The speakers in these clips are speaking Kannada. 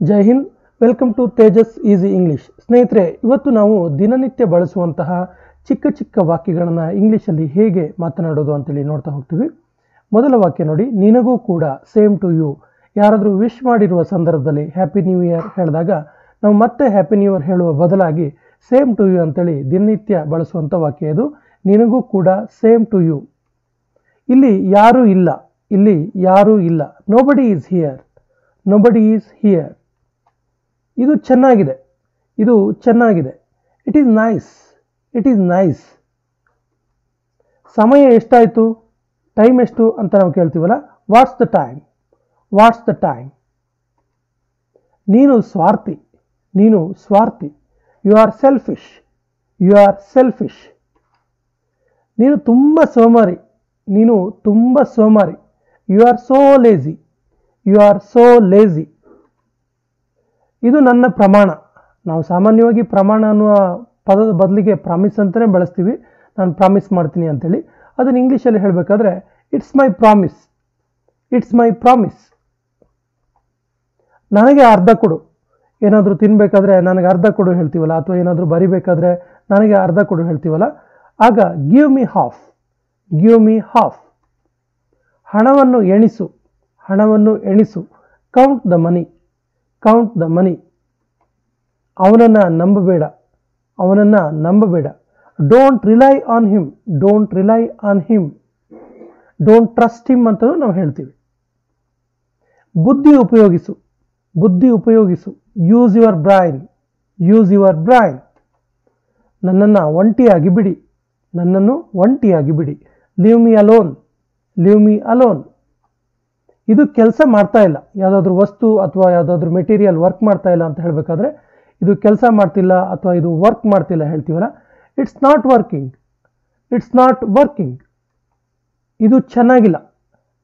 Jai Hind. Welcome to Tejas easy English. ಸ್ನೇಹಿತರೆ, ಇವತ್ತು ನಾವು ದಿನನಿತ್ಯ ಬಳಸುವಂತಹ ಚಿಕ್ಕ ಚಿಕ್ಕ ವಾಕ್ಯಗಳನ್ನು ಇಂಗ್ಲೀಷಲ್ಲಿ ಹೇಗೆ ಮಾತನಾಡೋದು ಅಂತೇಳಿ ನೋಡ್ತಾ ಹೋಗ್ತೀವಿ. ಮೊದಲ ವಾಕ್ಯ ನೋಡಿ, ನಿನಗೂ ಕೂಡ, ಸೇಮ್ ಟು ಯು. ಯಾರಾದರೂ ವಿಶ್ ಮಾಡಿರುವ ಸಂದರ್ಭದಲ್ಲಿ ಹ್ಯಾಪಿ ನ್ಯೂ ಇಯರ್ ಹೇಳಿದಾಗ ನಾವು ಮತ್ತೆ ಹ್ಯಾಪಿ ನ್ಯೂ ಇಯರ್ ಹೇಳುವ ಬದಲಾಗಿ ಸೇಮ್ ಟು ಯು ಅಂತೇಳಿ ದಿನನಿತ್ಯ ಬಳಸುವಂಥ ವಾಕ್ಯ ಇದು. ನಿನಗೂ ಕೂಡ, ಸೇಮ್ ಟು ಯು. ಇಲ್ಲಿ ಯಾರೂ ಇಲ್ಲ, ಇಲ್ಲಿ ಯಾರೂ ಇಲ್ಲ. Nobody is here, nobody is here. ಇದು ಚೆನ್ನಾಗಿದೆ, ಇದು ಚೆನ್ನಾಗಿದೆ. It is nice, it is nice. ಸಮಯ ಎಷ್ಟಾಯಿತು, ಟೈಮ್ ಎಷ್ಟು ಅಂತ ನಾವು ಕೇಳ್ತೀವಲ್ಲ, what's the time, what's the time. ನೀನು ಸ್ವಾರ್ಥಿ, ನೀನು ಸ್ವಾರ್ಥಿ. You are selfish, you are selfish. ನೀನು ತುಂಬ ಸೋಮಾರಿ, ನೀನು ತುಂಬ ಸೋಮಾರಿ. You are so lazy, you are so lazy. ಇದು ನನ್ನ ಪ್ರಮಾಣ. ನಾವು ಸಾಮಾನ್ಯವಾಗಿ ಪ್ರಮಾಣ ಅನ್ನುವ ಪದದ ಬದಲಿಗೆ ಪ್ರಾಮಿಸ್ ಅಂತಲೇ ಬಳಸ್ತೀವಿ. ನಾನು ಪ್ರಾಮಿಸ್ ಮಾಡ್ತೀನಿ ಅಂತೇಳಿ. ಅದನ್ನು ಇಂಗ್ಲೀಷಲ್ಲಿ ಹೇಳಬೇಕಾದ್ರೆ it's my promise, it's my promise. ನನಗೆ ಅರ್ಧ ಕೊಡು. ಏನಾದರೂ ತಿನ್ನಬೇಕಾದ್ರೆ ನನಗೆ ಅರ್ಧ ಕೊಡು ಹೇಳ್ತೀವಲ್ಲ, ಅಥವಾ ಏನಾದರೂ ಬರಿಬೇಕಾದ್ರೆ ನನಗೆ ಅರ್ಧ ಕೊಡು ಹೇಳ್ತೀವಲ್ಲ, ಆಗ give me half, give me half. ಹಣವನ್ನು ಎಣಿಸು, ಹಣವನ್ನು ಎಣಿಸು. Count the money, count the money. ಅವನನ್ನು ನಂಬಬೇಡ, ಅವನನ್ನು ನಂಬಬೇಡ. Don't rely on him, don't rely on him. Don't trust him ಅಂತಲೂ ನಾವು ಹೇಳ್ತೀವಿ. ಬುದ್ಧಿ ಉಪಯೋಗಿಸು, ಬುದ್ಧಿ ಉಪಯೋಗಿಸು. Use your brain, use your brain. ನನ್ನನ್ನು ಒಂಟಿಯಾಗಿ ಬಿಡಿ, ನನ್ನನ್ನು ಒಂಟಿಯಾಗಿ ಬಿಡಿ. Leave me alone, leave me alone. ಇದು ಕೆಲಸ ಮಾಡ್ತಾ ಇಲ್ಲ. ಯಾವುದಾದ್ರೂ ವಸ್ತು ಅಥವಾ ಯಾವುದಾದ್ರೂ ಮೆಟೀರಿಯಲ್ ವರ್ಕ್ ಮಾಡ್ತಾ ಇಲ್ಲ ಅಂತ ಹೇಳಬೇಕಾದ್ರೆ ಇದು ಕೆಲಸ ಮಾಡ್ತಿಲ್ಲ ಅಥವಾ ಇದು ವರ್ಕ್ ಮಾಡ್ತಿಲ್ಲ ಹೇಳ್ತೀವಲ್ಲ, it's not working, it's not working. ಇದು ಚೆನ್ನಾಗಿಲ್ಲ.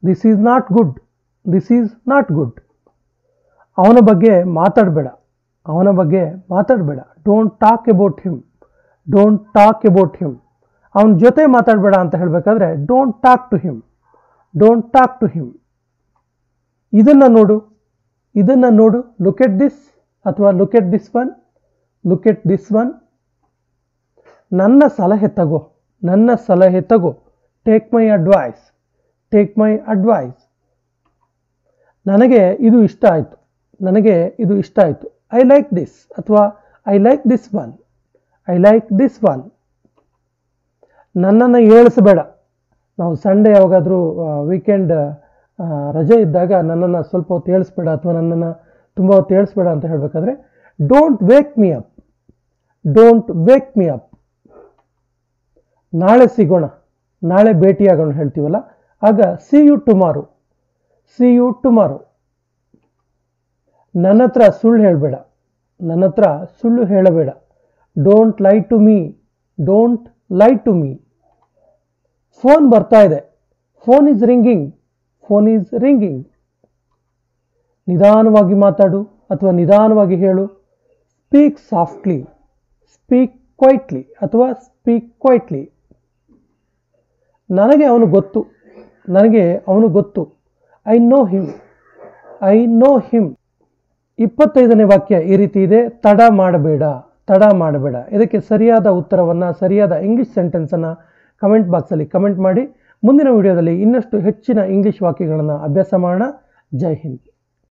This is not good, this is not good. ಅವನ ಬಗ್ಗೆ ಮಾತಾಡಬೇಡ, ಅವನ ಬಗ್ಗೆ ಮಾತಾಡಬೇಡ. Don't talk about him, don't talk about him. ಅವನ ಜೊತೆ ಮಾತಾಡಬೇಡ ಅಂತ ಹೇಳಬೇಕಾದ್ರೆ don't talk to him, don't talk to him. ಇದನ್ನು ನೋಡು, ಇದನ್ನು ನೋಡು. ಲುಕ್ ಎಟ್ ದಿಸ್ ಅಥವಾ look at this one, look at this one. ನನ್ನ ಸಲಹೆ ತಗೋ, ನನ್ನ ಸಲಹೆ ತಗೋ. Take my advice, take my advice. ನನಗೆ ಇದು ಇಷ್ಟ ಆಯಿತು, ನನಗೆ ಇದು ಇಷ್ಟ ಆಯಿತು. ಐ ಲೈಕ್ ದಿಸ್ ಅಥವಾ I like this one, I like this one. ನನ್ನನ್ನು ಏಳಿಸಬೇಡ. ನಾವು ಸಂಡೇ ಯಾವಾಗಾದರೂ ವೀಕೆಂಡ್ ರಜೆ ಇದ್ದಾಗ ನನ್ನನ್ನು ಸ್ವಲ್ಪ ಹೊತ್ತು ಏಳಿಸ್ಬೇಡ ಅಥವಾ ನನ್ನನ್ನು ತುಂಬ ಹೊತ್ತು ಏಳಿಸ್ಬೇಡ ಅಂತ ಹೇಳಬೇಕಾದ್ರೆ don't wake me up, don't wake me up. ನಾಳೆ ಸಿಗೋಣ, ನಾಳೆ ಭೇಟಿಯಾಗೋಣ ಹೇಳ್ತೀವಲ್ಲ, ಆಗ see you tomorrow, see you tomorrow. ನನ್ನ ಹತ್ರ ಸುಳ್ಳು ಹೇಳಬೇಡ, ನನ್ನ ಹತ್ರ ಸುಳ್ಳು ಹೇಳಬೇಡ. Don't lie to me, don't lie to me. Phone ಬರ್ತಾ ಇದೆ, phone is ringing, phone is ringing. ನಿಧಾನವಾಗಿ ಮಾತಾಡು ಅಥವಾ ನಿಧಾನವಾಗಿ ಹೇಳು. ಸ್ಪೀಕ್ ಸಾಫ್ಟ್ಲಿ, ಸ್ಪೀಕ್ ಕ್ವೈಟ್ಲಿ ಅಥವಾ ಸ್ಪೀಕ್ ಕ್ವೈಟ್ಲಿ. ನನಗೆ ಅವನು ಗೊತ್ತು, ನನಗೆ ಅವನು ಗೊತ್ತು. I know him, I know him. 25ನೇ ವಾಕ್ಯ ಈ ರೀತಿ ಇದೆ. ತಡ ಮಾಡಬೇಡ, ತಡ ಮಾಡಬೇಡ. ಇದಕ್ಕೆ ಸರಿಯಾದ ಉತ್ತರವನ್ನು, ಸರಿಯಾದ ಇಂಗ್ಲಿಷ್ ಸೆಂಟೆನ್ಸನ್ನು ಕಮೆಂಟ್ ಬಾಕ್ಸಲ್ಲಿ ಕಮೆಂಟ್ ಮಾಡಿ. ಮುಂದಿನ ವಿಡಿಯೋದಲ್ಲಿ ಇನ್ನಷ್ಟು ಹೆಚ್ಚಿನ ಇಂಗ್ಲಿಷ್ ವಾಕ್ಯಗಳನ್ನು ಅಭ್ಯಾಸ ಮಾಡೋಣ. ಜೈ ಹಿಂದ್.